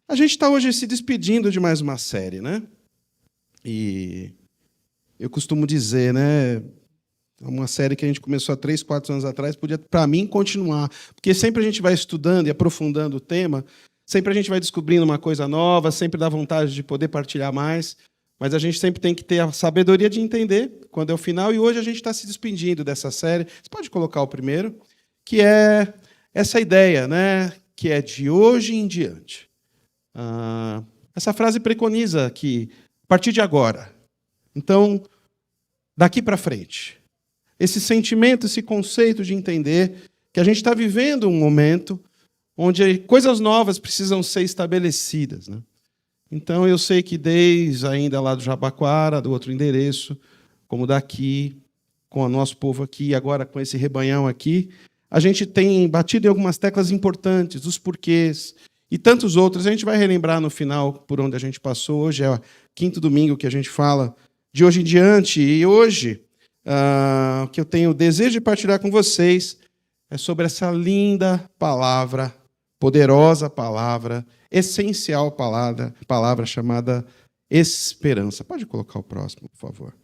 A gente está hoje se despedindo de mais uma série, né? E eu costumo dizer, né? Uma série que a gente começou há 3, 4 anos atrás, podia, para mim, continuar. Porque sempre a gente vai estudando e aprofundando o tema, sempre a gente vai descobrindo uma coisa nova, sempre dá vontade de poder partilhar mais, mas a gente sempre tem que ter a sabedoria de entender quando é o final, e hoje a gente está se despedindo dessa série. Você pode colocar o primeiro, que é essa ideia, né? Que é de hoje em diante. Essa frase preconiza que, a partir de agora, então, daqui para frente, esse sentimento, esse conceito de entender que a gente está vivendo um momento onde coisas novas precisam ser estabelecidas, né? Então, eu sei que desde ainda lá do Jabaquara, do outro endereço, como daqui, com o nosso povo aqui, agora com esse rebanhão aqui, a gente tem batido em algumas teclas importantes, os porquês, e tantos outros. A gente vai relembrar no final por onde a gente passou. Hoje é o 5º domingo que a gente fala de hoje em diante. E hoje, o que eu tenho o desejo de partilhar com vocês é sobre essa linda palavra, poderosa palavra, essencial palavra chamada esperança. Pode colocar o próximo, por favor.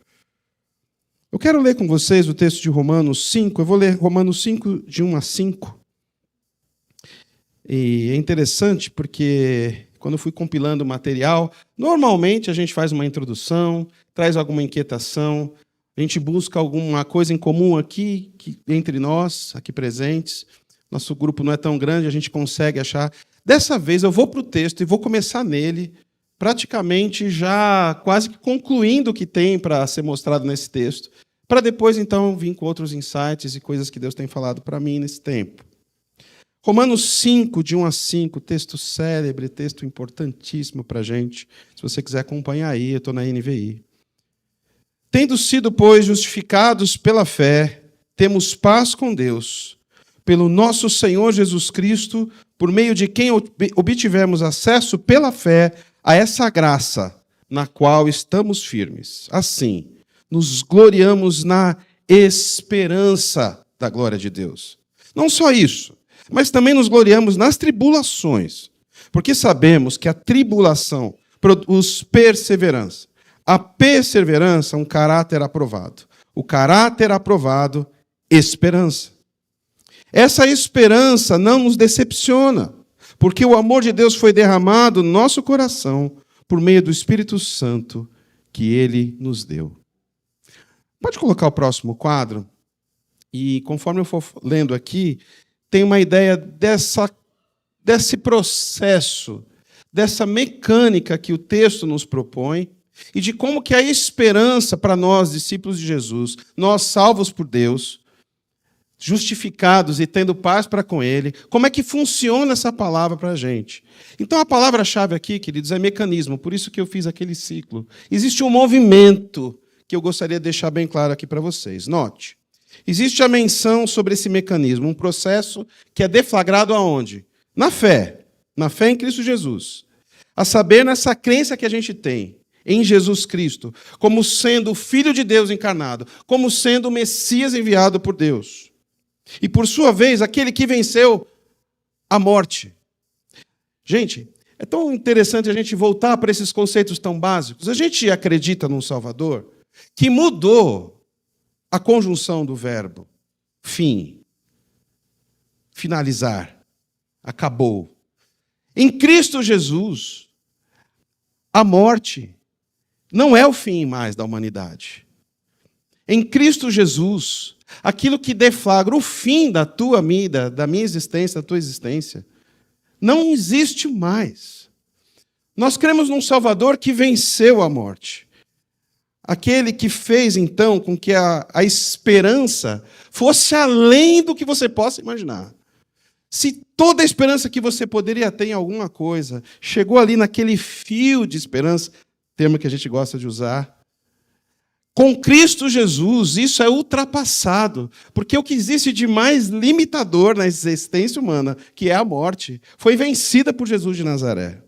Eu quero ler com vocês o texto de Romanos 5. Eu vou ler Romanos 5, de 1 a 5. E é interessante porque, quando eu fui compilando o material, normalmente a gente faz uma introdução, traz alguma inquietação, a gente busca alguma coisa em comum aqui, entre nós, aqui presentes. Nosso grupo não é tão grande, a gente consegue achar. Dessa vez eu vou para o texto e vou começar nele, praticamente já quase que concluindo o que tem para ser mostrado nesse texto, para depois, então, vir com outros insights e coisas que Deus tem falado para mim nesse tempo. Romanos 5, de 1 a 5, texto célebre, texto importantíssimo para a gente. Se você quiser acompanhar aí, eu estou na NVI. Tendo sido, pois, justificados pela fé, temos paz com Deus, pelo nosso Senhor Jesus Cristo, por meio de quem obtivemos acesso pela fé a essa graça na qual estamos firmes. Assim, nos gloriamos na esperança da glória de Deus. Não só isso, mas também nos gloriamos nas tribulações, porque sabemos que a tribulação produz perseverança. A perseverança, um caráter aprovado. O caráter aprovado, esperança. Essa esperança não nos decepciona, porque o amor de Deus foi derramado no nosso coração por meio do Espírito Santo que Ele nos deu. Pode colocar o próximo quadro? E conforme eu for lendo aqui, tem uma ideia desse processo, dessa mecânica que o texto nos propõe, e de como que a esperança para nós, discípulos de Jesus, nós salvos por Deus, justificados e tendo paz para com Ele, como é que funciona essa palavra para a gente? Então, a palavra-chave aqui, queridos, é mecanismo, por isso que eu fiz aquele ciclo. Existe um movimento que eu gostaria de deixar bem claro aqui para vocês. Note. Existe a menção sobre esse mecanismo, um processo que é deflagrado aonde? Na fé em Cristo Jesus. A saber, nessa crença que a gente tem em Jesus Cristo, como sendo o Filho de Deus encarnado, como sendo o Messias enviado por Deus. E, por sua vez, aquele que venceu a morte. Gente, é tão interessante a gente voltar para esses conceitos tão básicos. A gente acredita num Salvador que mudou a conjunção do verbo fim, finalizar, acabou. Em Cristo Jesus, a morte não é o fim mais da humanidade. Em Cristo Jesus, aquilo que deflagra o fim da tua vida, da minha existência, da tua existência, não existe mais. Nós cremos num Salvador que venceu a morte. Aquele que fez, então, com que a esperança fosse além do que você possa imaginar. Se toda a esperança que você poderia ter em alguma coisa chegou ali naquele fio de esperança, termo que a gente gosta de usar, com Cristo Jesus, isso é ultrapassado. Porque o que existe de mais limitador na existência humana, que é a morte, foi vencida por Jesus de Nazaré.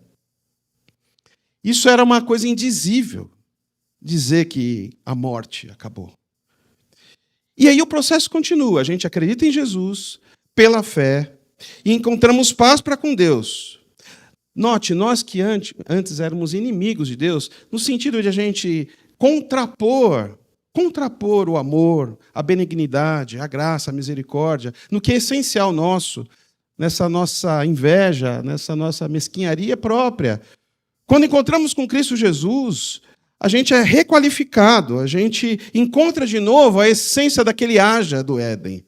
Isso era uma coisa indizível. Dizer que a morte acabou. E aí o processo continua. A gente acredita em Jesus, pela fé, e encontramos paz para com Deus. Note, nós que antes éramos inimigos de Deus, no sentido de a gente contrapor o amor, a benignidade, a graça, a misericórdia, no que é essencial nosso, nessa nossa inveja, nessa nossa mesquinharia própria. Quando encontramos com Cristo Jesus, a gente é requalificado, a gente encontra de novo a essência daquele haja do Éden.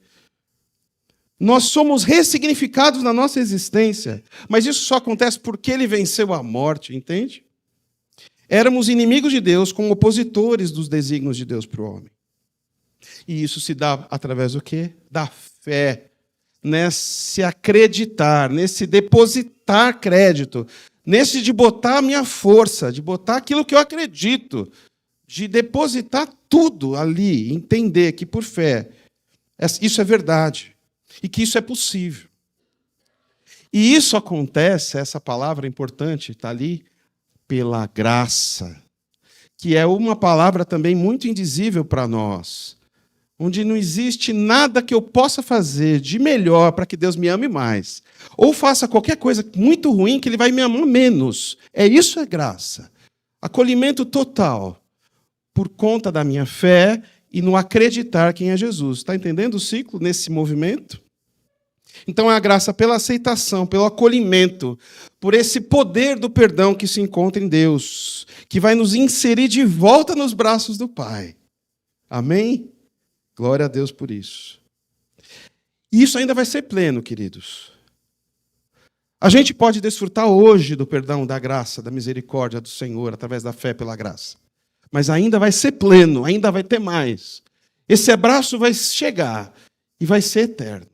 Nós somos ressignificados na nossa existência, mas isso só acontece porque ele venceu a morte, entende? Éramos inimigos de Deus, como opositores dos desígnios de Deus para o homem. E isso se dá através do quê? Da fé, nesse acreditar, nesse depositar crédito, nesse de botar a minha força, de botar aquilo que eu acredito, de depositar tudo ali, entender que por fé isso é verdade. E que isso é possível. E isso acontece, essa palavra importante está ali, pela graça, que é uma palavra também muito indizível para nós, onde não existe nada que eu possa fazer de melhor para que Deus me ame mais, ou faça qualquer coisa muito ruim que Ele vai me amar menos. Isso é graça. Acolhimento total, por conta da minha fé e no acreditar quem é Jesus. Está entendendo o ciclo nesse movimento? Então, é a graça pela aceitação, pelo acolhimento, por esse poder do perdão que se encontra em Deus, que vai nos inserir de volta nos braços do Pai. Amém? Glória a Deus por isso. E isso ainda vai ser pleno, queridos. A gente pode desfrutar hoje do perdão, da graça, da misericórdia do Senhor, através da fé pela graça. Mas ainda vai ser pleno, ainda vai ter mais. Esse abraço vai chegar e vai ser eterno.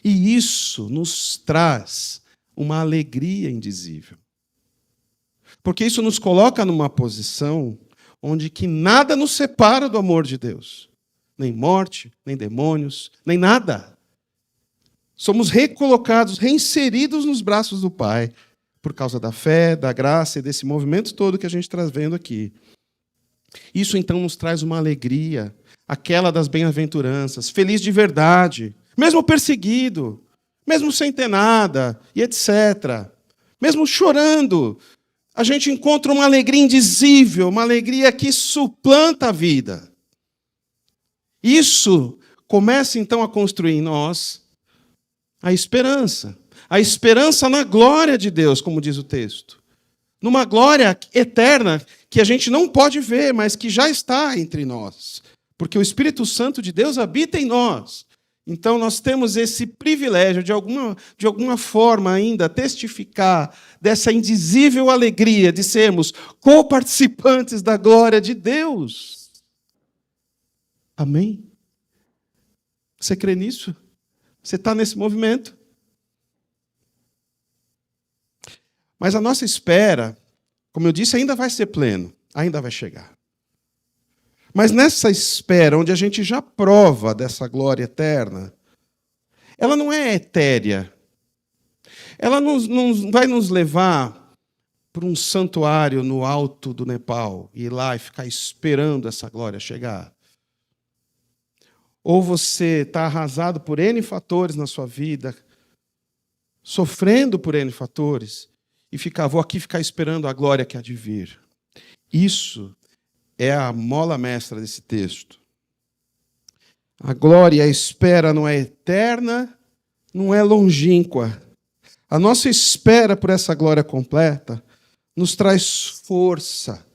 E isso nos traz uma alegria indizível. Porque isso nos coloca numa posição onde que nada nos separa do amor de Deus. Nem morte, nem demônios, nem nada. Somos recolocados, reinseridos nos braços do Pai, por causa da fé, da graça e desse movimento todo que a gente está vendo aqui. Isso então nos traz uma alegria, aquela das bem-aventuranças, feliz de verdade, mesmo perseguido, mesmo sem ter nada, e etc. Mesmo chorando, a gente encontra uma alegria indizível, uma alegria que suplanta a vida. Isso começa então a construir em nós a esperança na glória de Deus, como diz o texto. Numa glória eterna que a gente não pode ver, mas que já está entre nós. Porque o Espírito Santo de Deus habita em nós. Então, nós temos esse privilégio, de alguma forma ainda, testificar dessa indizível alegria de sermos coparticipantes da glória de Deus. Amém? Você crê nisso? Você está nesse movimento? Mas a nossa espera, como eu disse, ainda vai ser pleno, ainda vai chegar. Mas nessa espera, onde a gente já prova dessa glória eterna, ela não é etérea. Ela não vai nos levar para um santuário no alto do Nepal, e ir lá e ficar esperando essa glória chegar. Ou você está arrasado por N fatores na sua vida, sofrendo por N fatores, e vou aqui ficar esperando a glória que há de vir. Isso é a mola mestra desse texto. A glória e a espera não é eterna, não é longínqua. A nossa espera por essa glória completa nos traz força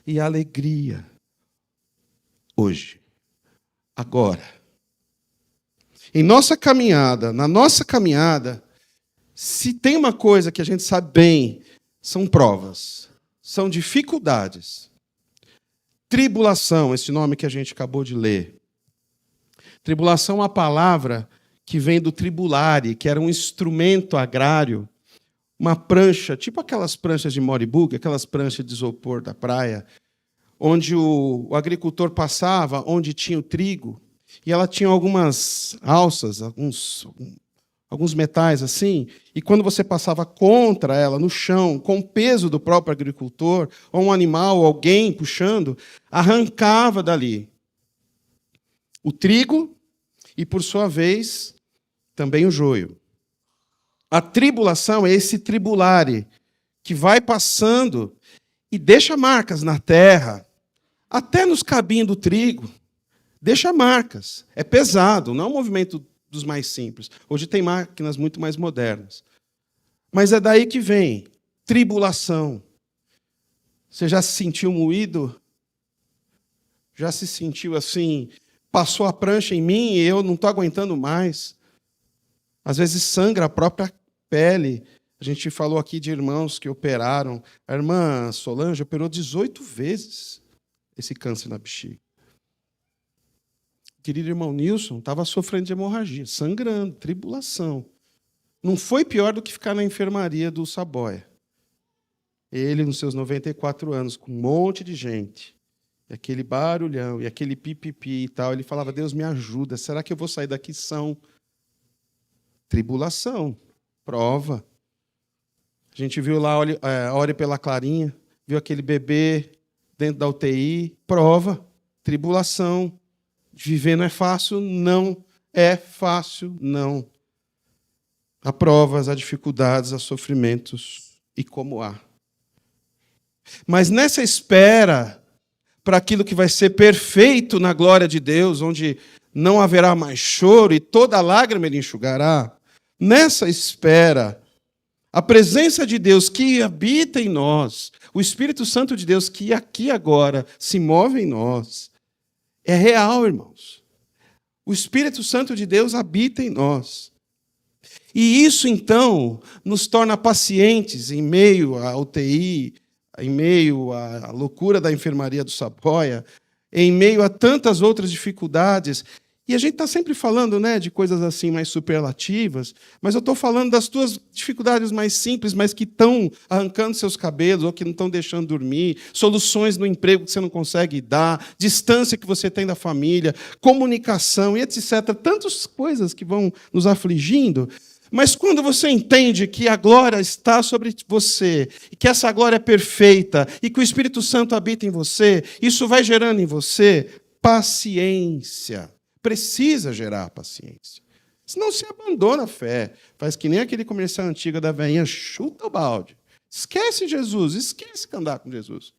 e alegria. Hoje, agora. Em nossa caminhada, na nossa caminhada, se tem uma coisa que a gente sabe bem, são provas, são dificuldades. Tribulação, esse nome que a gente acabou de ler. Tribulação é uma palavra que vem do tribulare, que era um instrumento agrário, uma prancha, tipo aquelas pranchas de moribug, aquelas pranchas de isopor da praia, onde o agricultor passava, onde tinha o trigo, e ela tinha algumas alças, alguns metais assim, e quando você passava contra ela, no chão, com o peso do próprio agricultor, ou um animal, ou alguém puxando, arrancava dali. o trigo e, por sua vez, também o joio. A tribulação é esse tribulare que vai passando e deixa marcas na terra, até nos cabinhos do trigo. Deixa marcas. É pesado, não é um movimento dos mais simples. Hoje tem máquinas muito mais modernas. Mas é daí que vem tribulação. Você já se sentiu moído? Já se sentiu assim, passou a prancha em mim e eu não estou aguentando mais? Às vezes sangra a própria pele. A gente falou aqui de irmãos que operaram. A irmã Solange operou 18 vezes esse câncer na bexiga. O querido irmão Nilson estava sofrendo de hemorragia, sangrando, tribulação. Não foi pior do que ficar na enfermaria do Saboia. Ele, nos seus 94 anos, com um monte de gente, e aquele barulhão, e aquele pipipi e tal, ele falava, Deus me ajuda, será que eu vou sair daqui são? Tribulação, prova. A gente viu lá, ore pela Clarinha, viu aquele bebê dentro da UTI, prova, tribulação. Viver não é fácil, não é fácil, não. Há provas, há dificuldades, há sofrimentos, e como há. Mas nessa espera para aquilo que vai ser perfeito na glória de Deus, onde não haverá mais choro e toda lágrima ele enxugará, nessa espera, a presença de Deus que habita em nós, o Espírito Santo de Deus que aqui agora se move em nós, é real, irmãos. O Espírito Santo de Deus habita em nós. E isso, então, nos torna pacientes em meio à UTI, em meio à loucura da enfermaria do Saboia, em meio a tantas outras dificuldades. E a gente está sempre falando, né, de coisas assim mais superlativas, mas eu estou falando das tuas dificuldades mais simples, mas que estão arrancando seus cabelos ou que não estão deixando dormir, soluções no emprego que você não consegue dar, distância que você tem da família, comunicação e etc. Tantas coisas que vão nos afligindo. Mas quando você entende que a glória está sobre você, e que essa glória é perfeita, e que o Espírito Santo habita em você, isso vai gerando em você paciência. Precisa gerar paciência. Senão se abandona a fé. Faz que nem aquele comercial antigo da velhinha, chuta o balde. Esquece Jesus, esquece de andar com Jesus.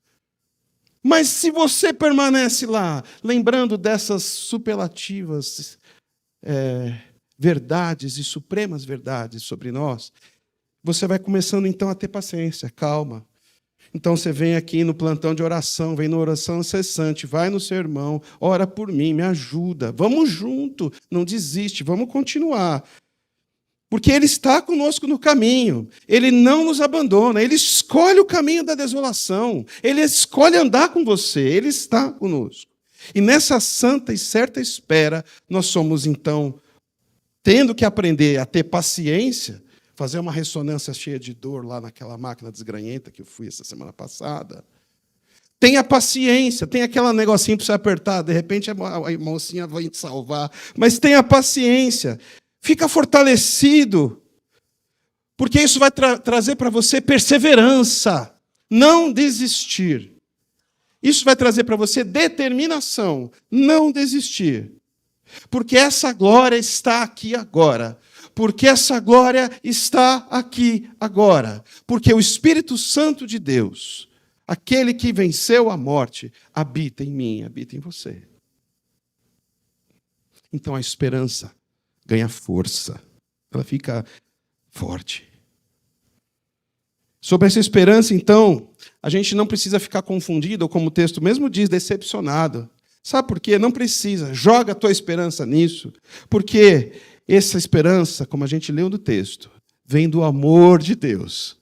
Mas se você permanece lá, lembrando dessas superlativas verdades e supremas verdades sobre nós, você vai começando então a ter paciência, calma. Então você vem aqui no plantão de oração, vem na oração incessante, vai no seu irmão, ora por mim, me ajuda. Vamos junto, não desiste, vamos continuar. Porque Ele está conosco no caminho, Ele não nos abandona, Ele escolhe o caminho da desolação, Ele escolhe andar com você, Ele está conosco. E nessa santa e certa espera, nós somos então, tendo que aprender a ter paciência, fazer uma ressonância cheia de dor lá naquela máquina desgranhenta que eu fui essa semana passada. Tenha paciência, tem aquele negocinho para você apertar, de repente a mocinha vai te salvar, mas tenha paciência, fica fortalecido, porque isso vai trazer para você perseverança, não desistir. Isso vai trazer para você determinação, não desistir. Porque essa glória está aqui agora. Porque essa glória está aqui agora. Porque o Espírito Santo de Deus, aquele que venceu a morte, habita em mim, habita em você. Então a esperança ganha força. Ela fica forte. Sobre essa esperança, então, a gente não precisa ficar confundido, ou como o texto mesmo diz, decepcionado. Sabe por quê? Não precisa. Joga a tua esperança nisso. Porque essa esperança, como a gente leu no texto, vem do amor de Deus.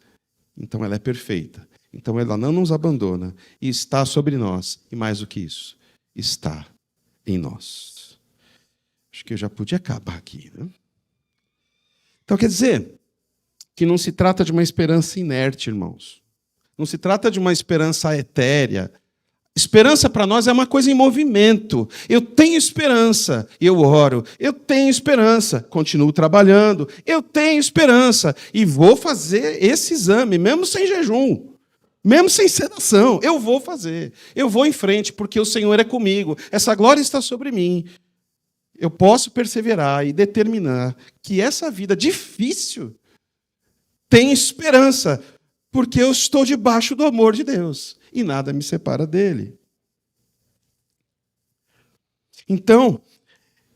Então ela é perfeita. Então ela não nos abandona e está sobre nós. E mais do que isso, está em nós. Acho que eu já podia acabar aqui, né? Então quer dizer que não se trata de uma esperança inerte, irmãos. Não se trata de uma esperança etérea. Esperança para nós é uma coisa em movimento. Eu tenho esperança, eu oro. Eu tenho esperança, continuo trabalhando. Eu tenho esperança e vou fazer esse exame, mesmo sem jejum, mesmo sem sedação. Eu vou fazer, eu vou em frente, porque o Senhor é comigo. Essa glória está sobre mim. eu posso perseverar e determinar que essa vida difícil tem esperança, porque eu estou debaixo do amor de Deus e nada me separa dele. Então,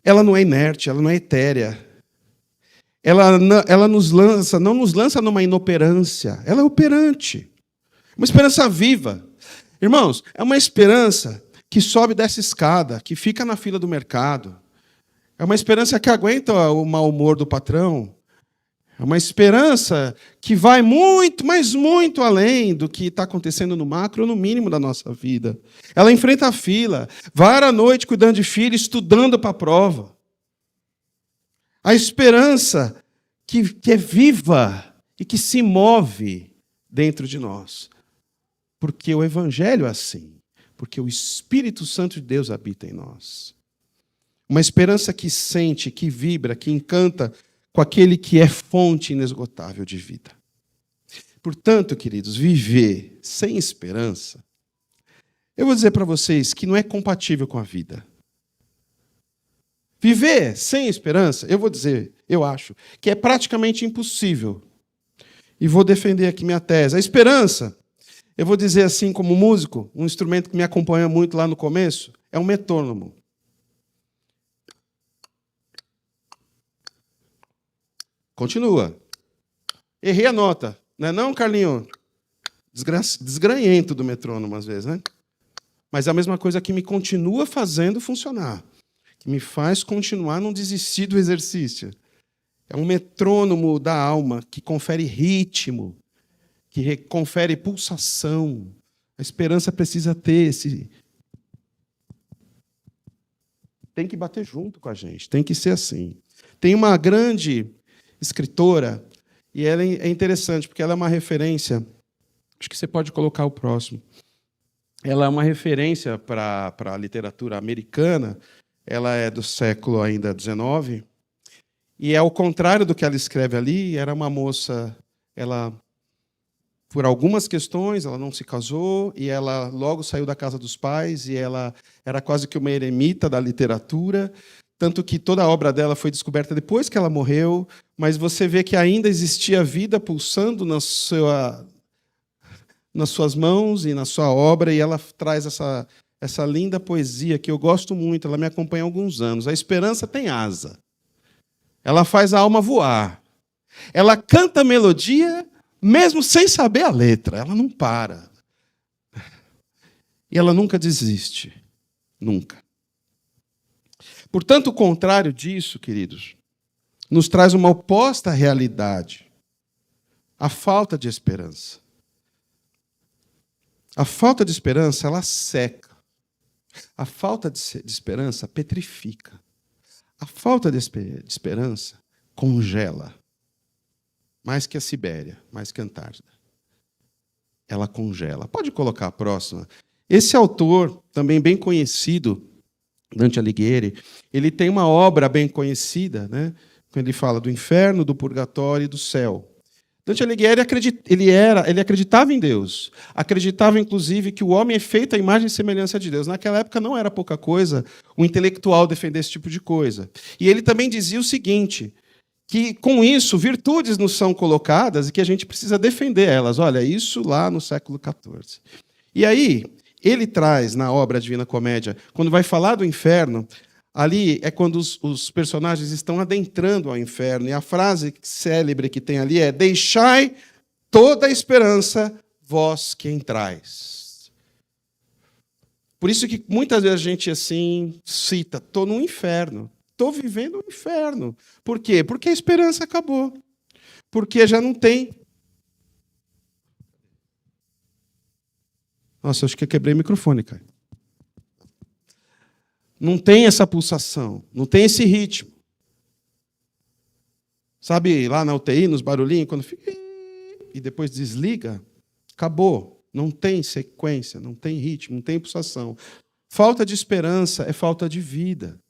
ela não é inerte, ela não é etérea. Ela não nos lança numa inoperância, ela é operante. Uma esperança viva. Irmãos, é uma esperança que sobe dessa escada, que fica na fila do mercado. É uma esperança que aguenta o mau humor do patrão. É uma esperança que vai muito, mas muito além do que está acontecendo no macro ou no mínimo da nossa vida. Ela enfrenta a fila, vai à noite cuidando de filho, estudando para a prova. A esperança que é viva e que se move dentro de nós. Porque o Evangelho é assim. Porque o Espírito Santo de Deus habita em nós. Uma esperança que sente, que vibra, que encanta com aquele que é fonte inesgotável de vida. Portanto, queridos, viver sem esperança, eu vou dizer para vocês que não é compatível com a vida. Viver sem esperança, eu vou dizer, eu acho, que é praticamente impossível. E vou defender aqui minha tese. A esperança, eu vou dizer assim como músico, um instrumento que me acompanha muito lá no começo, é um metrônomo. Continua. Errei a nota. Não é não, Carlinho? Desgranhento do metrônomo, às vezes, né? Mas é a mesma coisa que me continua fazendo funcionar. Que me faz continuar, não desistir do exercício. É um metrônomo da alma que confere ritmo, que confere pulsação. A esperança precisa ter esse... Tem que bater junto com a gente, tem que ser assim. Tem uma grande escritora, e ela é interessante, porque ela é uma referência, acho que você pode colocar o próximo, ela é uma referência para a literatura americana, ela é do século ainda XIX, e ao contrário do que ela escreve ali, era uma moça, ela, por algumas questões, ela não se casou, e ela logo saiu da casa dos pais, e ela era quase que uma eremita da literatura, tanto que toda a obra dela foi descoberta depois que ela morreu, mas você vê que ainda existia vida pulsando nas suas mãos e na sua obra, e ela traz essa linda poesia que eu gosto muito, ela me acompanha há alguns anos. A esperança tem asa. Ela faz a alma voar. Ela canta a melodia, mesmo sem saber a letra. Ela não para. E ela nunca desiste. Nunca. Portanto, o contrário disso, queridos, nos traz uma oposta realidade. A falta de esperança. A falta de esperança, ela seca. A falta de esperança petrifica. A falta de esperança congela. Mais que a Sibéria, mais que a Antártida. Ela congela. Pode colocar a próxima. Esse autor, também bem conhecido, Dante Alighieri, ele tem uma obra bem conhecida, né? Quando ele fala do inferno, do purgatório e do céu. Dante Alighieri ele acreditava em Deus. Acreditava, inclusive, que o homem é feito à imagem e semelhança de Deus. Naquela época não era pouca coisa o intelectual defender esse tipo de coisa. E ele também dizia o seguinte, que com isso virtudes nos são colocadas e que a gente precisa defender elas. Olha, isso lá no século XIV. E aí, ele traz na obra Divina Comédia, quando vai falar do inferno, ali é quando os personagens estão adentrando ao inferno, e a frase célebre que tem ali é: deixai toda a esperança, vós que entrais. Por isso que muitas vezes a gente assim cita, estou no inferno, estou vivendo o inferno. Por quê? Porque a esperança acabou. Porque já não tem. Nossa, acho que eu quebrei o microfone, cara. Não tem essa pulsação, não tem esse ritmo. Sabe, lá na UTI, nos barulhinhos, quando fica... E depois desliga, acabou. Não tem sequência, não tem ritmo, não tem pulsação. Falta de esperança é falta de vida.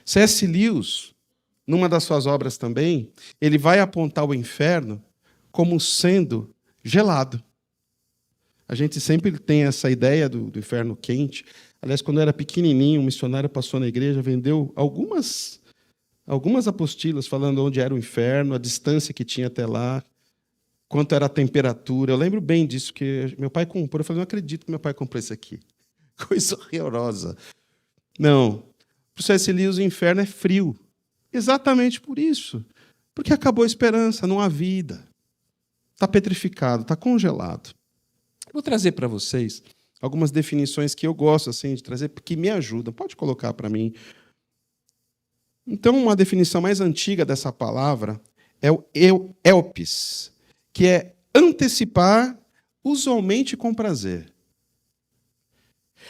C.S. Lewis, numa das suas obras também, ele vai apontar o inferno como sendo gelado. A gente sempre tem essa ideia do inferno quente. Aliás, quando eu era pequenininho, um missionário passou na igreja, vendeu algumas apostilas falando onde era o inferno, a distância que tinha até lá, quanto era a temperatura. Eu lembro bem disso, que meu pai comprou. Eu falei, não acredito que meu pai comprou isso aqui. Coisa horrorosa. Não. Para o C.S. Lewis, o inferno é frio. Exatamente por isso. Porque acabou a esperança, não há vida. Está petrificado, está congelado. Vou trazer para vocês algumas definições que eu gosto assim, de trazer, que me ajudam. Pode colocar para mim. Então, uma definição mais antiga dessa palavra é o elpis, que é antecipar, usualmente com prazer.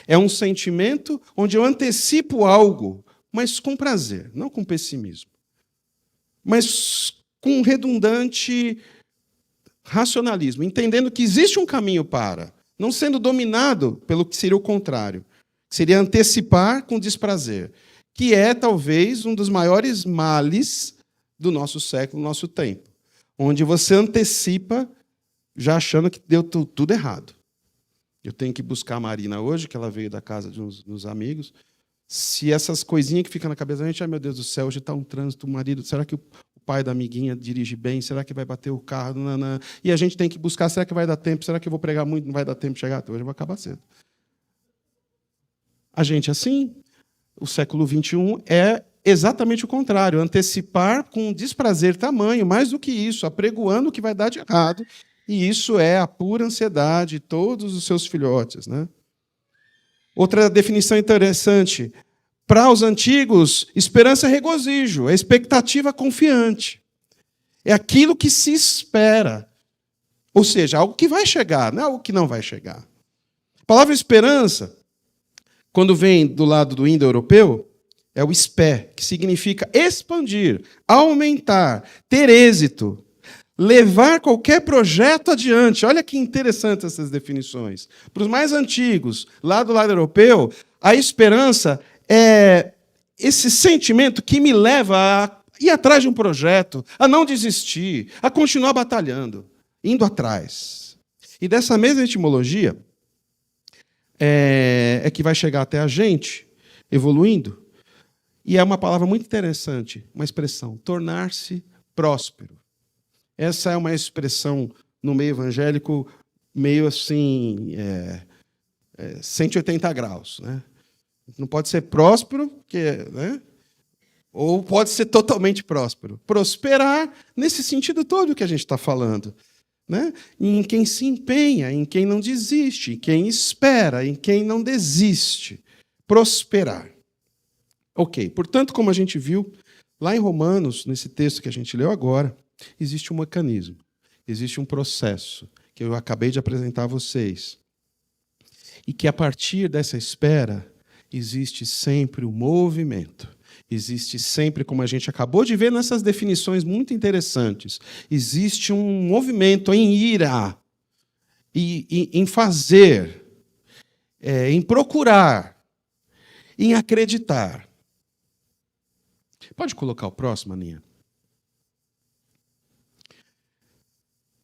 É um sentimento onde eu antecipo algo, mas com prazer, não com pessimismo. Mas com redundante racionalismo, entendendo que existe um caminho para, não sendo dominado pelo que seria o contrário. Seria antecipar com desprazer, que é, talvez, um dos maiores males do nosso século, do nosso tempo, onde você antecipa já achando que deu tudo errado. Eu tenho que buscar a Marina hoje, que ela veio da casa de uns amigos. Se essas coisinhas que ficam na cabeça da gente, ai meu Deus do céu, hoje está um trânsito, o marido, será que o pai da amiguinha dirige bem? Será que vai bater o carro? Nanã. E a gente tem que buscar, será que vai dar tempo? Será que eu vou pregar muito? Não vai dar tempo de chegar? Hoje eu vou acabar cedo. A gente, assim, o século XXI é exatamente o contrário, antecipar com desprazer tamanho, mais do que isso, apregoando o que vai dar de errado. E isso é a pura ansiedade de todos os seus filhotes, né? Outra definição interessante. Para os antigos, esperança é regozijo, é expectativa confiante. É aquilo que se espera. Ou seja, algo que vai chegar, não é algo que não vai chegar. A palavra esperança, quando vem do lado do indo-europeu, é o spé, que significa expandir, aumentar, ter êxito, levar qualquer projeto adiante. Olha que interessante essas definições. Para os mais antigos, lá do lado europeu, a esperança é esse sentimento que me leva a ir atrás de um projeto, a não desistir, a continuar batalhando, indo atrás. E dessa mesma etimologia é que vai chegar até a gente, evoluindo, e é uma palavra muito interessante, uma expressão, tornar-se próspero. Essa é uma expressão no meio evangélico meio assim, 180 graus. Né? Não pode ser próspero, né? Ou pode ser totalmente próspero. Prosperar nesse sentido todo que a gente está falando. Né? Em quem se empenha, em quem não desiste, em quem espera, em quem não desiste. Prosperar. Ok, portanto, como a gente viu lá em Romanos, nesse texto que a gente leu agora, existe um mecanismo, existe um processo que eu acabei de apresentar a vocês. E que a partir dessa espera existe sempre o movimento. Existe sempre, como a gente acabou de ver nessas definições muito interessantes, existe um movimento em ir a, em fazer, em procurar, em acreditar. Pode colocar o próximo, Aninha?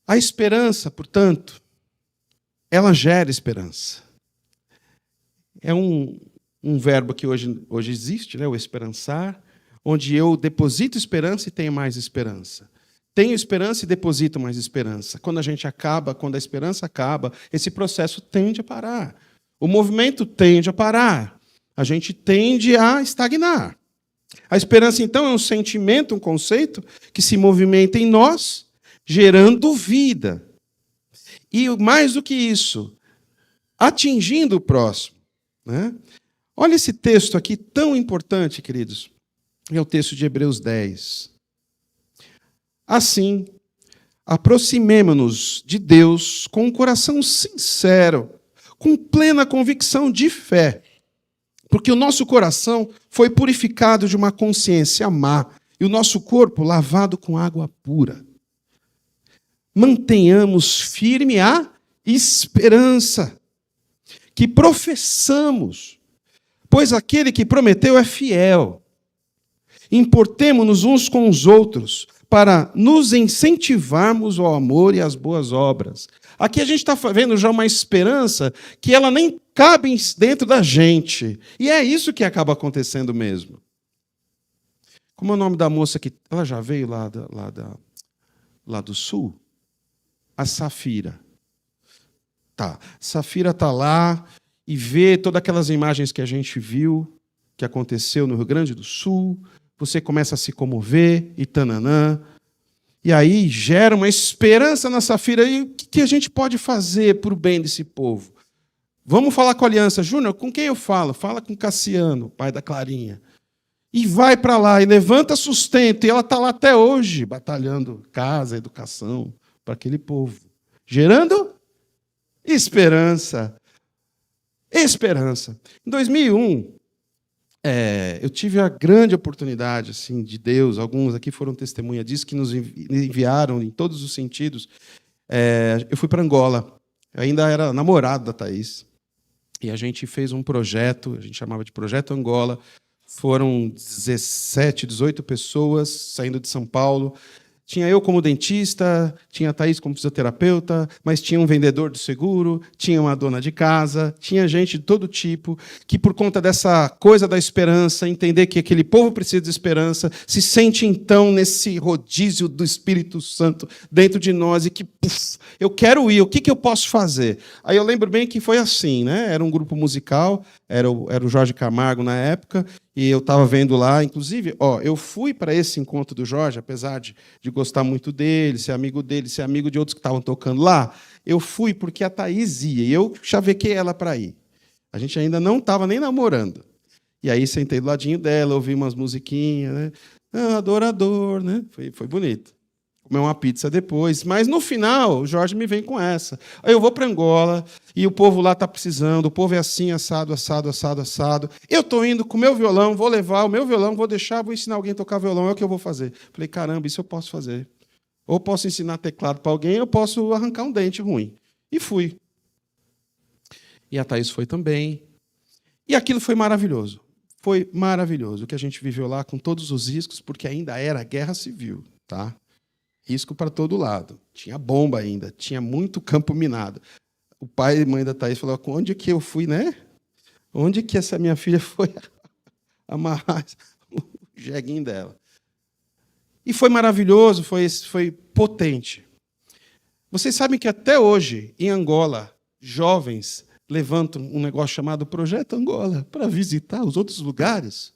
A esperança, portanto, ela gera esperança. É um verbo que hoje existe, né, o esperançar, onde eu deposito esperança e tenho mais esperança. Tenho esperança e deposito mais esperança. Quando a esperança acaba, esse processo tende a parar. O movimento tende a parar. A gente tende a estagnar. A esperança, então, é um sentimento, um conceito que se movimenta em nós, gerando vida. E mais do que isso, atingindo o próximo. Né? Olha esse texto aqui tão importante, queridos. É o texto de Hebreus 10. Assim, aproximemo-nos de Deus com um coração sincero, com plena convicção de fé, porque o nosso coração foi purificado de uma consciência má e o nosso corpo lavado com água pura. Mantenhamos firme a esperança que professamos, pois aquele que prometeu é fiel. Importemo-nos uns com os outros para nos incentivarmos ao amor e às boas obras, Aqui a gente está vendo já uma esperança que ela nem cabe dentro da gente. E é isso que acaba acontecendo mesmo. Como é o nome da moça que... Ela já veio lá do sul? A Safira. Tá. Safira está lá e vê todas aquelas imagens que a gente viu, que aconteceu no Rio Grande do Sul. Você começa a se comover e tananã. E aí gera uma esperança na Safira. E o que a gente pode fazer para o bem desse povo? Vamos falar com a Aliança. Júnior, com quem eu falo? Fala com Cassiano, pai da Clarinha. E vai para lá, e levanta sustento. E ela está lá até hoje, batalhando casa, educação, para aquele povo. Gerando esperança. Esperança. Em 2001, eu tive a grande oportunidade assim, de Deus, alguns aqui foram testemunha disso, que nos enviaram em todos os sentidos. Eu fui para Angola, eu ainda era namorado da Thaís, e a gente fez um projeto, a gente chamava de Projeto Angola. Foram 17, 18 pessoas saindo de São Paulo. Tinha eu como dentista, tinha a Thaís como fisioterapeuta, mas tinha um vendedor do seguro, tinha uma dona de casa, tinha gente de todo tipo, que por conta dessa coisa da esperança, entender que aquele povo precisa de esperança, se sente então nesse rodízio do Espírito Santo dentro de nós e que, eu quero ir, o que eu posso fazer? Aí eu lembro bem que foi assim, né? Era um grupo musical, era o Jorge Camargo na época, e eu estava vendo lá, inclusive, eu fui para esse encontro do Jorge, apesar de gostar muito dele, ser amigo de outros que estavam tocando lá. Eu fui porque a Thaís ia, e eu chavequei ela para ir. A gente ainda não estava nem namorando. E aí sentei do ladinho dela, ouvi umas musiquinhas, né? Adorador, né? Foi bonito. Comer uma pizza depois. Mas, no final, o Jorge me vem com essa. Aí eu vou para Angola, e o povo lá está precisando, o povo é assim, assado, assado, assado, assado. Eu estou indo com o meu violão, vou levar o meu violão, vou deixar, vou ensinar alguém a tocar violão, é o que eu vou fazer. Falei, caramba, isso eu posso fazer. Ou posso ensinar teclado para alguém, ou posso arrancar um dente ruim. E fui. E a Thaís foi também. E aquilo foi maravilhoso. Foi maravilhoso o que a gente viveu lá, com todos os riscos, porque ainda era guerra civil, tá? Risco para todo lado. Tinha bomba ainda, tinha muito campo minado. O pai e mãe da Thaís falaram, onde é que eu fui, né? Onde que essa minha filha foi amarrar o jeguinho dela? E foi maravilhoso, foi potente. Vocês sabem que até hoje, em Angola, jovens levantam um negócio chamado Projeto Angola para visitar os outros lugares.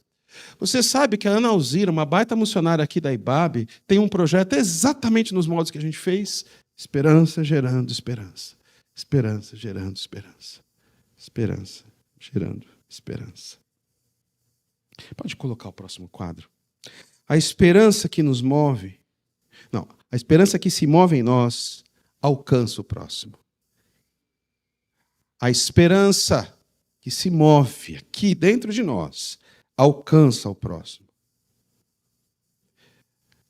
Você sabe que a Ana Alzira, uma baita missionária aqui da IBAB, tem um projeto exatamente nos moldes que a gente fez? Esperança gerando esperança. Esperança gerando esperança. Esperança gerando esperança. Pode colocar o próximo quadro. A esperança que nos move... Não, a esperança que se move em nós alcança o próximo. A esperança que se move aqui dentro de nós alcança o próximo.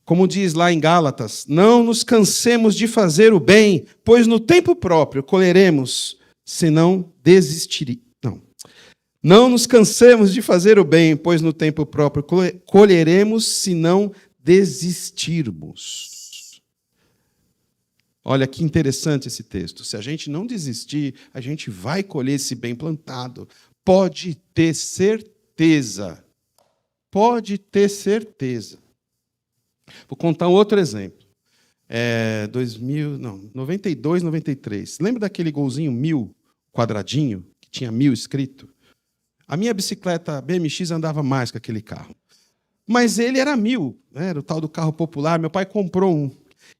Como diz lá em Gálatas, não nos cansemos de fazer o bem, pois no tempo próprio colheremos, se não desistir. Não nos cansemos de fazer o bem, pois no tempo próprio colheremos, se não desistirmos. Olha que interessante esse texto. Se a gente não desistir, a gente vai colher esse bem plantado. Pode ter certeza. Pode ter certeza. Vou contar um outro exemplo. 92, 93. Lembra daquele golzinho 1000, quadradinho, que tinha 1000 escrito? A minha bicicleta BMX andava mais que aquele carro. Mas ele era 1000, né? Era o tal do carro popular. Meu pai comprou um.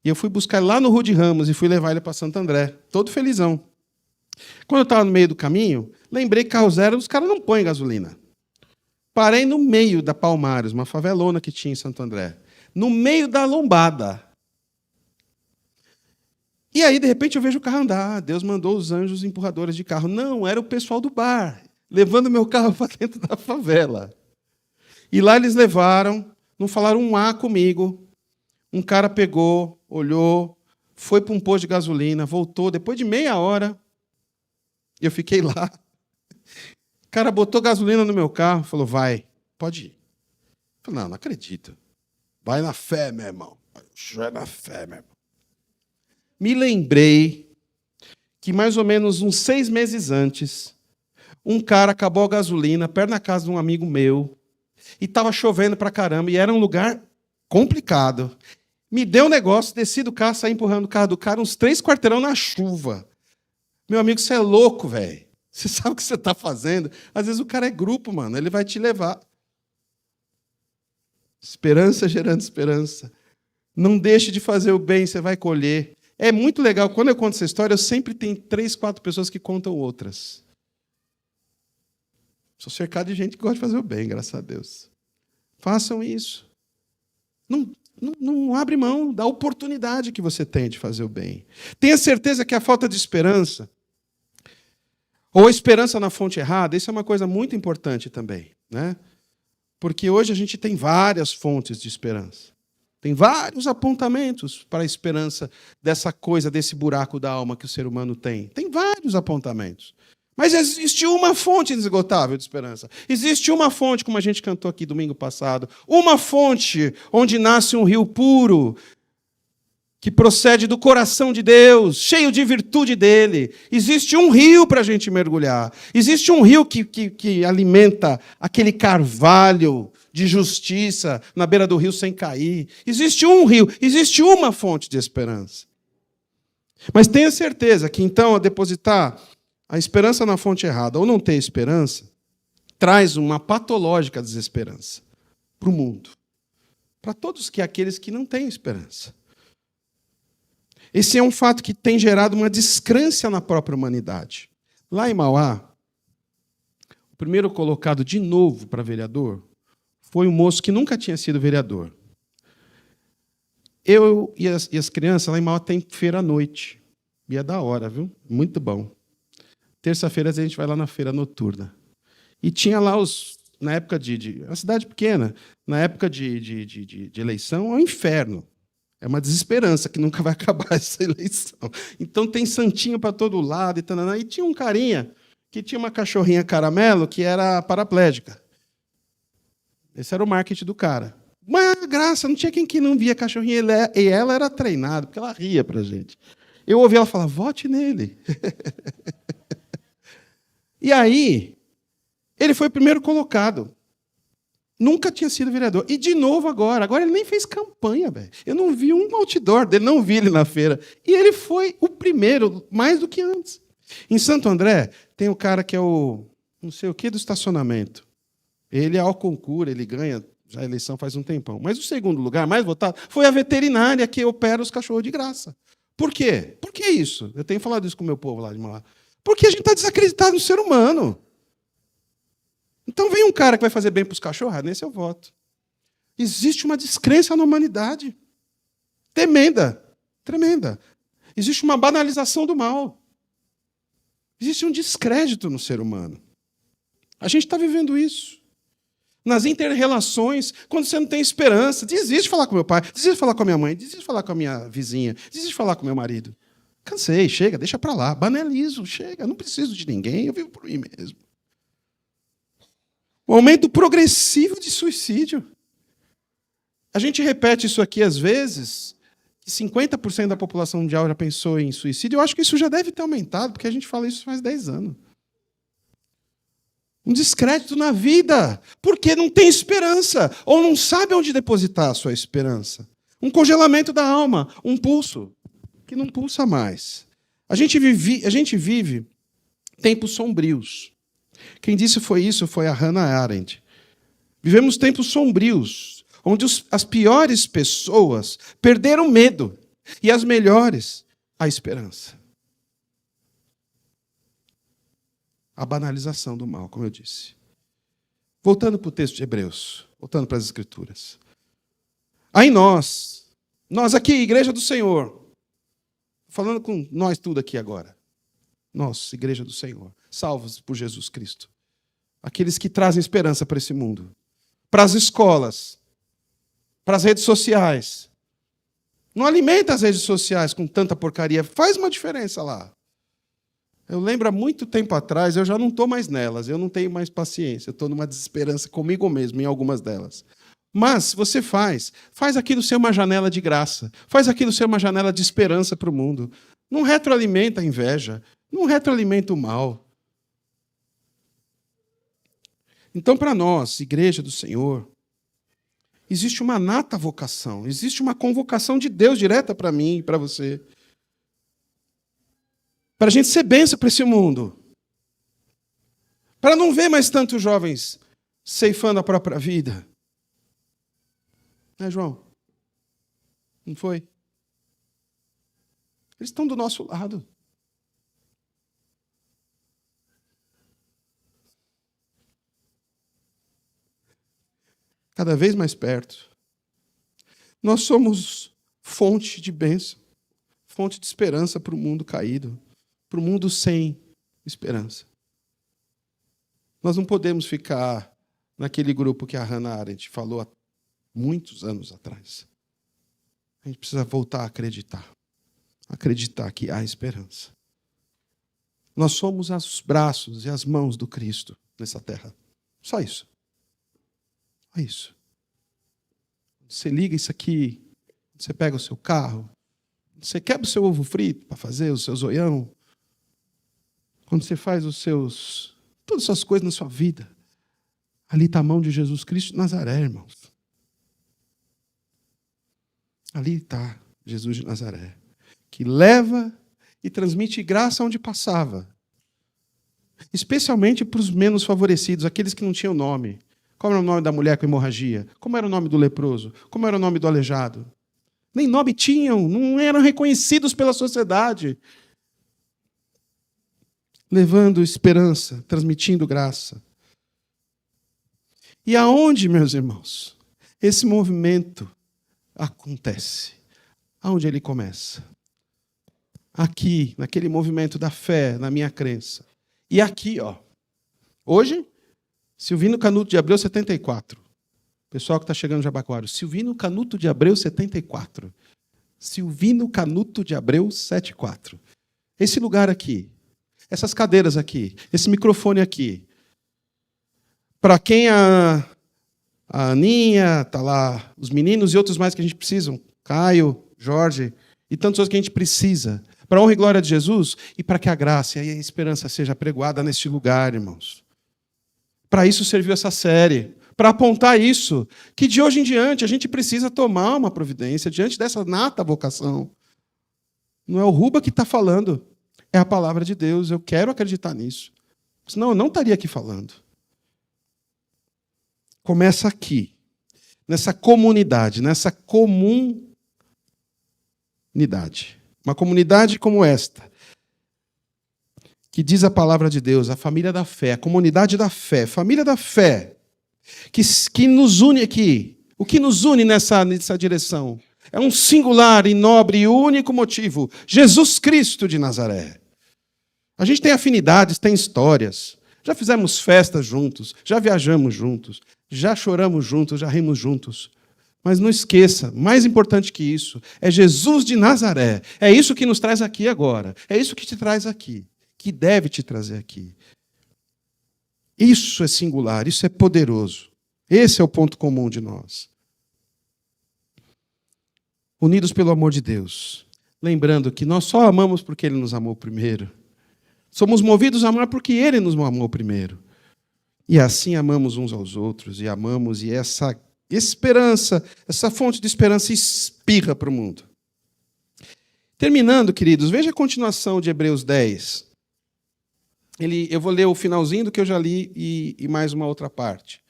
E eu fui buscar ele lá no Rude Ramos e fui levar ele para Santo André. Todo felizão. Quando eu estava no meio do caminho, lembrei que carro zero, os caras não põem gasolina. Parei no meio da Palmares, uma favelona que tinha em Santo André. No meio da lombada. E aí, de repente, eu vejo o carro andar. Deus mandou os anjos empurradores de carro. Não, era o pessoal do bar, levando meu carro para dentro da favela. E lá eles levaram, não falaram um A comigo. Um cara pegou, olhou, foi para um posto de gasolina, voltou. Depois de meia hora, eu fiquei lá. O cara botou gasolina no meu carro, falou, vai, pode ir. Eu falei, não acredito. Vai na fé, meu irmão. Vai na fé, meu irmão. Me lembrei que mais ou menos uns 6 meses antes, um cara acabou a gasolina perto da casa de um amigo meu e estava chovendo pra caramba e era um lugar complicado. Me deu um negócio, desci do carro, saí empurrando o carro do cara uns 3 quarteirão na chuva. Meu amigo, você é louco, velho. Você sabe o que você está fazendo? Às vezes o cara é grupo, mano. Ele vai te levar. Esperança gerando esperança. Não deixe de fazer o bem, você vai colher. É muito legal. Quando eu conto essa história, eu sempre tenho 3, 4 pessoas que contam outras. Sou cercado de gente que gosta de fazer o bem, graças a Deus. Façam isso. Não abre mão da oportunidade que você tem de fazer o bem. Tenha certeza que a falta de esperança, ou a esperança na fonte errada, isso é uma coisa muito importante também, né? Porque hoje a gente tem várias fontes de esperança. Tem vários apontamentos para a esperança dessa coisa, desse buraco da alma que o ser humano tem. Tem vários apontamentos. Mas existe uma fonte inesgotável de esperança. Existe uma fonte, como a gente cantou aqui domingo passado, uma fonte onde nasce um rio puro, que procede do coração de Deus, cheio de virtude dele. Existe um rio para a gente mergulhar. Existe um rio que alimenta aquele carvalho de justiça na beira do rio sem cair. Existe um rio, existe uma fonte de esperança. Mas tenha certeza que, então, a depositar a esperança na fonte errada ou não ter esperança, traz uma patológica desesperança para o mundo. Para todos aqueles que não têm esperança. Esse é um fato que tem gerado uma descrença na própria humanidade. Lá em Mauá, o primeiro colocado de novo para vereador foi um moço que nunca tinha sido vereador. Eu e as crianças, lá em Mauá tem feira à noite. E é da hora, viu? Muito bom. Terça-feira a gente vai lá na feira noturna. E tinha lá na época uma cidade pequena, na época de eleição, é um inferno. É uma desesperança que nunca vai acabar essa eleição. Então tem santinho para todo lado. E tinha um carinha que tinha uma cachorrinha caramelo que era paraplégica. Esse era o marketing do cara. Uma graça, não tinha quem que não via a cachorrinha. E ela era treinada, porque ela ria para a gente. Eu ouvi ela falar, vote nele. E aí, ele foi o primeiro colocado. Nunca tinha sido vereador. E de novo agora. Agora ele nem fez campanha, velho. Eu não vi um outdoor dele, não vi ele na feira. E ele foi o primeiro, mais do que antes. Em Santo André, tem o cara que é o não sei o que do estacionamento. Ele é ao concurso, ele ganha já a eleição faz um tempão. Mas o segundo lugar, mais votado, foi a veterinária que opera os cachorros de graça. Por quê? Por que isso? Eu tenho falado isso com o meu povo lá de Mauá. Porque a gente está desacreditado no ser humano. Então vem um cara que vai fazer bem para os cachorros, nesse eu voto. Existe uma descrença na humanidade. Tremenda. Tremenda. Existe uma banalização do mal. Existe um descrédito no ser humano. A gente está vivendo isso. Nas inter-relações, quando você não tem esperança, desiste de falar com meu pai, desiste de falar com a minha mãe, desiste de falar com a minha vizinha, desiste de falar com o meu marido. Cansei, chega, deixa para lá, banalizo, chega, não preciso de ninguém, eu vivo por mim mesmo. O aumento progressivo de suicídio. A gente repete isso aqui às vezes, que 50% da população mundial já pensou em suicídio. Eu acho que isso já deve ter aumentado, porque a gente fala isso faz 10 anos. Um descrédito na vida, porque não tem esperança, ou não sabe onde depositar a sua esperança. Um congelamento da alma, um pulso que não pulsa mais. A gente vive tempos sombrios. Quem disse isso foi a Hannah Arendt. Vivemos tempos sombrios, onde as piores pessoas perderam o medo e as melhores, a esperança. A banalização do mal, como eu disse. Voltando para o texto de Hebreus, voltando para as Escrituras. Aí nós aqui, Igreja do Senhor, falando com nós tudo aqui agora. Nós, Igreja do Senhor, salvos por Jesus Cristo. Aqueles que trazem esperança para esse mundo. Para as escolas. Para as redes sociais. Não alimenta as redes sociais com tanta porcaria. Faz uma diferença lá. Eu lembro há muito tempo atrás, eu já não estou mais nelas. Eu não tenho mais paciência. Eu estou numa desesperança comigo mesmo em algumas delas. Mas, se você faz aquilo ser uma janela de graça. Faz aquilo ser uma janela de esperança para o mundo. Não retroalimenta a inveja. Não retroalimenta o mal. Então, para nós, Igreja do Senhor, existe uma nata vocação, existe uma convocação de Deus direta para mim e para você. Para a gente ser bênção para esse mundo. Para não ver mais tantos jovens ceifando a própria vida. Né, João? Não foi? Eles estão do nosso lado. Cada vez mais perto. Nós somos fonte de bênção, fonte de esperança para o mundo caído, para o mundo sem esperança. Nós não podemos ficar naquele grupo que a Hannah Arendt falou há muitos anos atrás. A gente precisa voltar a acreditar. Acreditar que há esperança. Nós somos os braços e as mãos do Cristo nessa terra. Só isso. Só isso. Você liga isso aqui, você pega o seu carro, você quebra o seu ovo frito para fazer o seu zoião. Quando você faz todas as suas coisas na sua vida, ali está a mão de Jesus Cristo de Nazaré, irmãos. Ali está Jesus de Nazaré, que leva e transmite graça onde passava. Especialmente para os menos favorecidos, aqueles que não tinham nome. Qual era o nome da mulher com hemorragia? Como era o nome do leproso? Como era o nome do aleijado? Nem nome tinham, não eram reconhecidos pela sociedade. Levando esperança, transmitindo graça. E aonde, meus irmãos, esse movimento acontece? Aonde ele começa? Aqui, naquele movimento da fé, na minha crença. E aqui, ó. Hoje, Silvino Canuto de Abreu, 74. Pessoal que está chegando no Jabaquara. Silvino Canuto de Abreu, 74. Silvino Canuto de Abreu, 74. Esse lugar aqui, essas cadeiras aqui, esse microfone aqui. Para quem a Aninha, tá lá, os meninos e outros mais que a gente precisa, Caio, Jorge e tantos outros que a gente precisa, para a honra e glória de Jesus e para que a graça e a esperança seja pregoada neste lugar, irmãos. Para isso serviu essa série, para apontar isso, que de hoje em diante a gente precisa tomar uma providência diante dessa nata vocação. Não é o Ruba que está falando, é a palavra de Deus, eu quero acreditar nisso. Senão eu não estaria aqui falando. Começa aqui, nessa comunidade, nessa comunidade. Uma comunidade como esta, que diz a palavra de Deus, a família da fé, a comunidade da fé, família da fé, que nos une aqui. O que nos une nessa direção é um singular e nobre e único motivo: Jesus Cristo de Nazaré. A gente tem afinidades, tem histórias. Já fizemos festas juntos, já viajamos juntos, já choramos juntos, já rimos juntos. Mas não esqueça, mais importante que isso, é Jesus de Nazaré. É isso que nos traz aqui agora. É isso que te traz aqui, que deve te trazer aqui. Isso é singular, isso é poderoso. Esse é o ponto comum de nós. Unidos pelo amor de Deus. Lembrando que nós só amamos porque Ele nos amou primeiro. Somos movidos a amar porque Ele nos amou primeiro. E assim amamos uns aos outros, e amamos, e essa esperança, essa fonte de esperança espirra para o mundo. Terminando, queridos, veja a continuação de Hebreus 10. Eu vou ler o finalzinho do que eu já li e mais uma outra parte.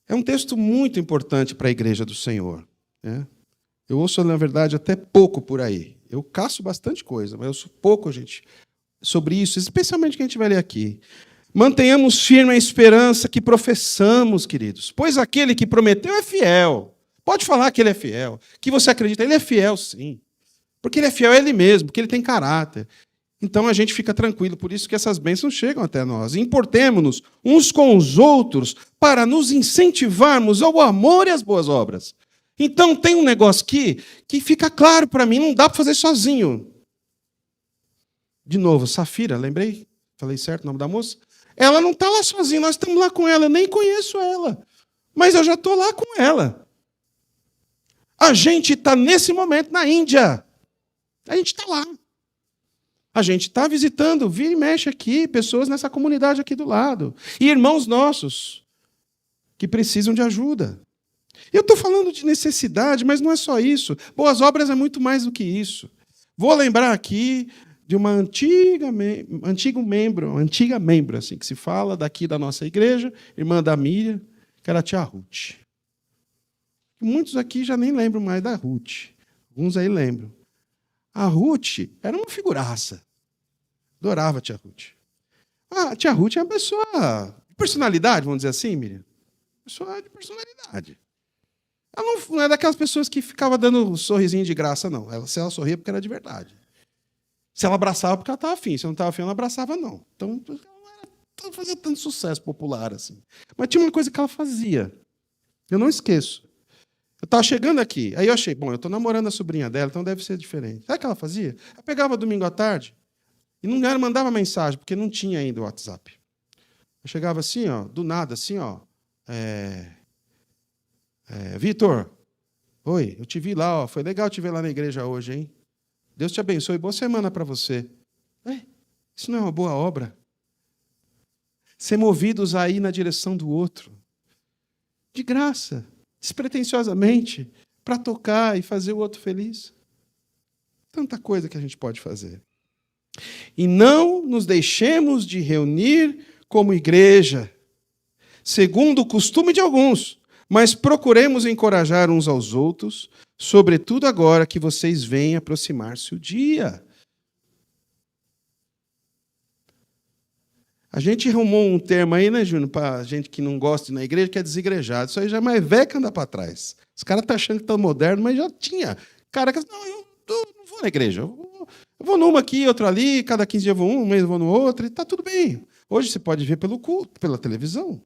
É um texto muito importante para a Igreja do Senhor. Né? Eu ouço, na verdade, até pouco por aí. Eu caço bastante coisa, mas eu ouço pouco, gente, sobre isso, especialmente que a gente vai ler aqui. Mantenhamos firme a esperança que professamos, queridos, pois aquele que prometeu é fiel. Pode falar que Ele é fiel, que você acredita, Ele é fiel, sim. Porque Ele é fiel a Ele mesmo, porque Ele tem caráter. Então a gente fica tranquilo, por isso que essas bênçãos chegam até nós. Importemo-nos uns com os outros para nos incentivarmos ao amor e às boas obras. Então tem um negócio aqui que fica claro para mim, não dá para fazer sozinho. De novo, Safira, lembrei? Falei certo o nome da moça? Ela não está lá sozinha, nós estamos lá com ela. Eu nem conheço ela, mas eu já estou lá com ela. A gente está nesse momento na Índia. A gente está lá. A gente está visitando, vira e mexe aqui, pessoas nessa comunidade aqui do lado. E irmãos nossos que precisam de ajuda. Eu estou falando de necessidade, mas não é só isso. Boas obras é muito mais do que isso. Vou lembrar aqui de uma antiga membro, assim, que se fala daqui da nossa igreja, irmã da Miriam, que era a tia Ruth. Muitos aqui já nem lembram mais da Ruth. Alguns aí lembram. A Ruth era uma figuraça. Adorava a tia Ruth. A tia Ruth é uma pessoa de personalidade, vamos dizer assim, Miriam. Pessoa de personalidade. Ela não é daquelas pessoas que ficava dando sorrisinho de graça, não. Se ela sorria, porque era de verdade. Se ela abraçava, porque ela estava afim. Se ela não estava afim, ela não abraçava, não. Então, ela não fazia tanto sucesso popular assim. Mas tinha uma coisa que ela fazia. Eu não esqueço. Eu estava chegando aqui, aí eu achei, bom, eu estou namorando a sobrinha dela, então deve ser diferente. Sabe o que ela fazia? Ela pegava domingo à tarde e não mandava mensagem, porque não tinha ainda o WhatsApp. Eu chegava assim, ó, do nada, assim, ó. Vitor, oi, eu te vi lá, ó, foi legal te ver lá na igreja hoje, hein? Deus te abençoe, boa semana para você. Isso não é uma boa obra? Ser movidos a ir na direção do outro. De graça. Despretensiosamente, para tocar e fazer o outro feliz. Tanta coisa que a gente pode fazer. E não nos deixemos de reunir como igreja, segundo o costume de alguns, mas procuremos encorajar uns aos outros, sobretudo agora que vocês veem aproximar-se o dia. A gente arrumou um termo aí, né, Júnior, para gente que não gosta de ir na igreja, que é desigrejado. Isso aí já é mais velho que anda para trás. Os caras estão achando que estão modernos, mas já tinha. Cara, não, eu não vou na igreja. Eu vou numa aqui, outra ali, cada 15 dias eu vou um mês eu vou no outro, e está tudo bem. Hoje você pode ver pelo culto, pela televisão.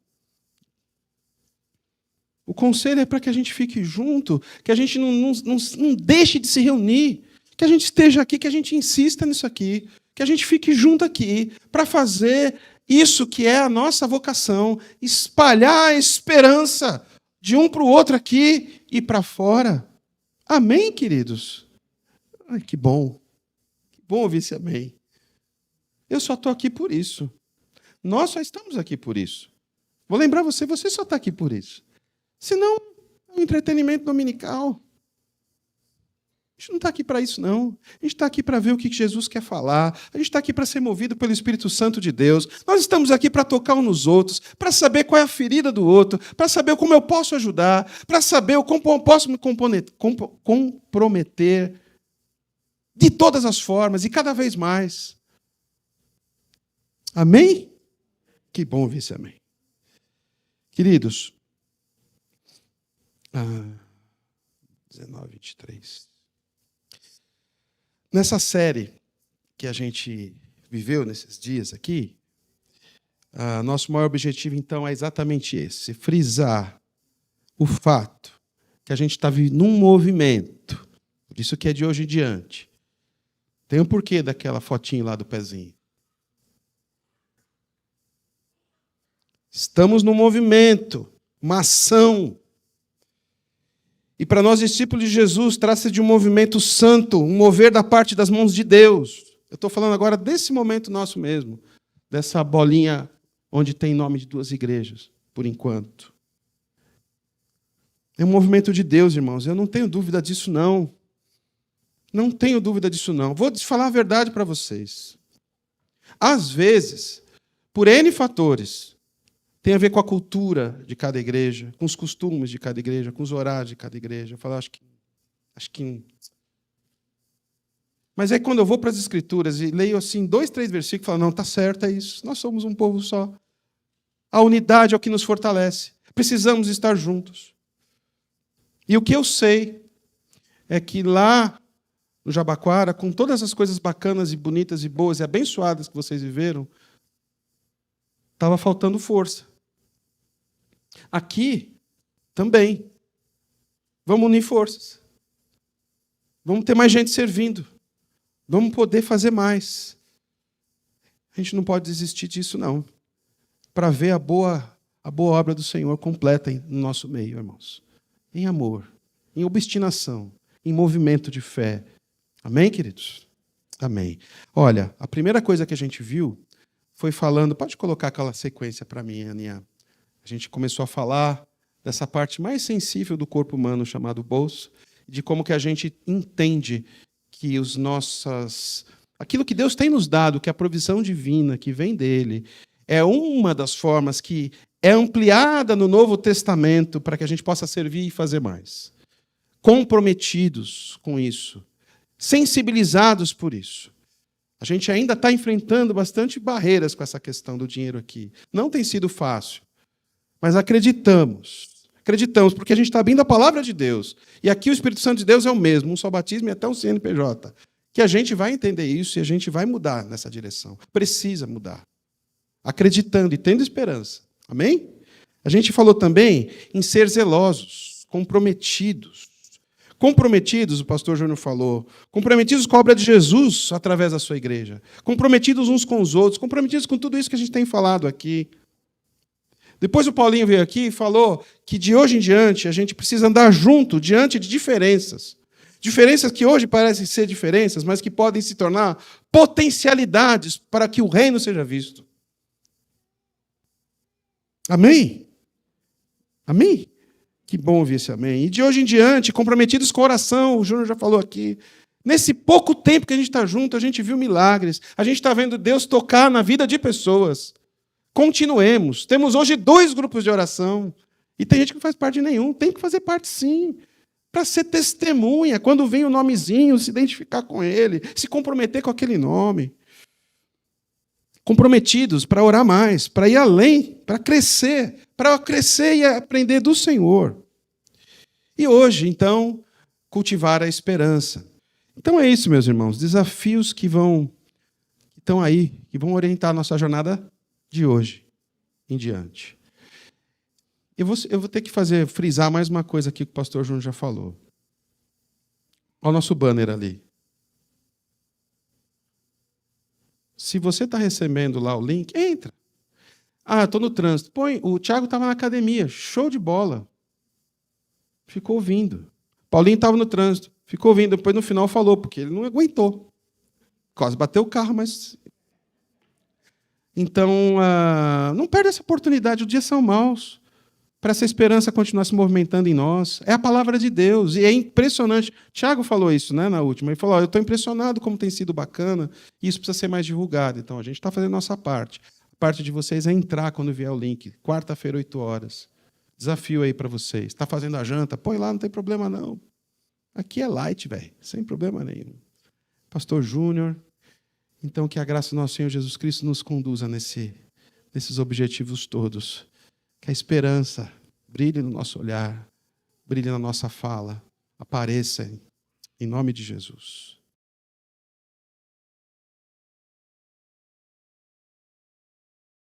O conselho é para que a gente fique junto, que a gente não deixe de se reunir, que a gente esteja aqui, que a gente insista nisso aqui, que a gente fique junto aqui para fazer isso que é a nossa vocação, espalhar a esperança de um para o outro aqui e para fora. Amém, queridos? Ai, que bom. Que bom ouvir esse amém. Eu só estou aqui por isso. Nós só estamos aqui por isso. Vou lembrar você só está aqui por isso. Senão, é um entretenimento dominical. A gente não está aqui para isso, não. A gente está aqui para ver o que Jesus quer falar. A gente está aqui para ser movido pelo Espírito Santo de Deus. Nós estamos aqui para tocar uns nos outros, para saber qual é a ferida do outro, para saber como eu posso ajudar, para saber como eu posso me comprometer de todas as formas e cada vez mais. Amém? Que bom ouvir esse amém. Queridos, 19, 23. Nessa série que a gente viveu nesses dias aqui, nosso maior objetivo, então, é exatamente esse: frisar o fato que a gente está num movimento, por isso que é de hoje em diante. Tem um porquê daquela fotinha lá do pezinho. Estamos num movimento, uma ação. E para nós, discípulos de Jesus, trata-se de um movimento santo, um mover da parte das mãos de Deus. Eu estou falando agora desse momento nosso mesmo, dessa bolinha onde tem nome de 2 igrejas, por enquanto. É um movimento de Deus, irmãos. Eu não tenho dúvida disso, não. Não tenho dúvida disso, não. Vou falar a verdade para vocês. Às vezes, por N fatores, tem a ver com a cultura de cada igreja, com os costumes de cada igreja, com os horários de cada igreja. Eu falo, acho que... Mas aí quando eu vou para as Escrituras e leio assim 2, 3 versículos, eu falo, não, está certo, é isso. Nós somos um povo só. A unidade é o que nos fortalece. Precisamos estar juntos. E o que eu sei é que lá no Jabaquara, com todas as coisas bacanas e bonitas e boas e abençoadas que vocês viveram, estava faltando força. Aqui, também. Vamos unir forças. Vamos ter mais gente servindo. Vamos poder fazer mais. A gente não pode desistir disso, não. Para ver a boa obra do Senhor completa no nosso meio, irmãos. Em amor, em obstinação, em movimento de fé. Amém, queridos? Amém. Olha, a primeira coisa que a gente viu foi falando... Pode colocar aquela sequência para mim, Aninha. A gente começou a falar dessa parte mais sensível do corpo humano, chamado bolso, de como que a gente entende que aquilo que Deus tem nos dado, que a provisão divina que vem dele, é uma das formas que é ampliada no Novo Testamento para que a gente possa servir e fazer mais. Comprometidos com isso, sensibilizados por isso. A gente ainda está enfrentando bastante barreiras com essa questão do dinheiro aqui. Não tem sido fácil, mas acreditamos, porque a gente está abrindo a palavra de Deus. E aqui o Espírito Santo de Deus é o mesmo, um só batismo e até um CNPJ. Que a gente vai entender isso e a gente vai mudar nessa direção. Precisa mudar. Acreditando e tendo esperança. Amém? A gente falou também em ser zelosos, comprometidos. Comprometidos, o pastor Júnior falou, comprometidos com a obra de Jesus através da sua igreja. Comprometidos uns com os outros, comprometidos com tudo isso que a gente tem falado aqui. Depois o Paulinho veio aqui e falou que de hoje em diante a gente precisa andar junto diante de diferenças. Diferenças que hoje parecem ser diferenças, mas que podem se tornar potencialidades para que o reino seja visto. Amém? Amém? Que bom ouvir esse amém. E de hoje em diante, comprometidos com a oração, o Júnior já falou aqui. Nesse pouco tempo que a gente está junto, a gente viu milagres. A gente está vendo Deus tocar na vida de pessoas. Continuemos. Temos hoje 2 grupos de oração. E tem gente que não faz parte de nenhum. Tem que fazer parte sim. Para ser testemunha. Quando vem o nomezinho, se identificar com ele. Se comprometer com aquele nome. Comprometidos para orar mais. Para ir além. Para crescer. Para crescer e aprender do Senhor. E hoje, então, cultivar a esperança. Então é isso, meus irmãos. Desafios que estão aí, que vão orientar a nossa jornada de hoje em diante. Eu vou ter que frisar mais uma coisa aqui que o pastor Júnior já falou. Olha o nosso banner ali. Se você está recebendo lá o link, entra. Ah, estou no trânsito. Põe, o Thiago estava na academia, show de bola. Ficou ouvindo. Paulinho estava no trânsito, ficou ouvindo. Depois no final falou, porque ele não aguentou. Quase bateu o carro, mas... Então, não perde essa oportunidade. Os dias são maus. Para essa esperança continuar se movimentando em nós. É a palavra de Deus. E é impressionante. Tiago falou isso, né, na última. Ele falou, eu estou impressionado como tem sido bacana. E isso precisa ser mais divulgado. Então, a gente está fazendo a nossa parte. A parte de vocês é entrar quando vier o link. Quarta-feira, 8 horas. Desafio aí para vocês. Está fazendo a janta? Põe lá, não tem problema não. Aqui é light, velho. Sem problema nenhum. Pastor Júnior. Então, que a graça do nosso Senhor Jesus Cristo nos conduza nesses objetivos todos. Que a esperança brilhe no nosso olhar, brilhe na nossa fala, apareça em nome de Jesus.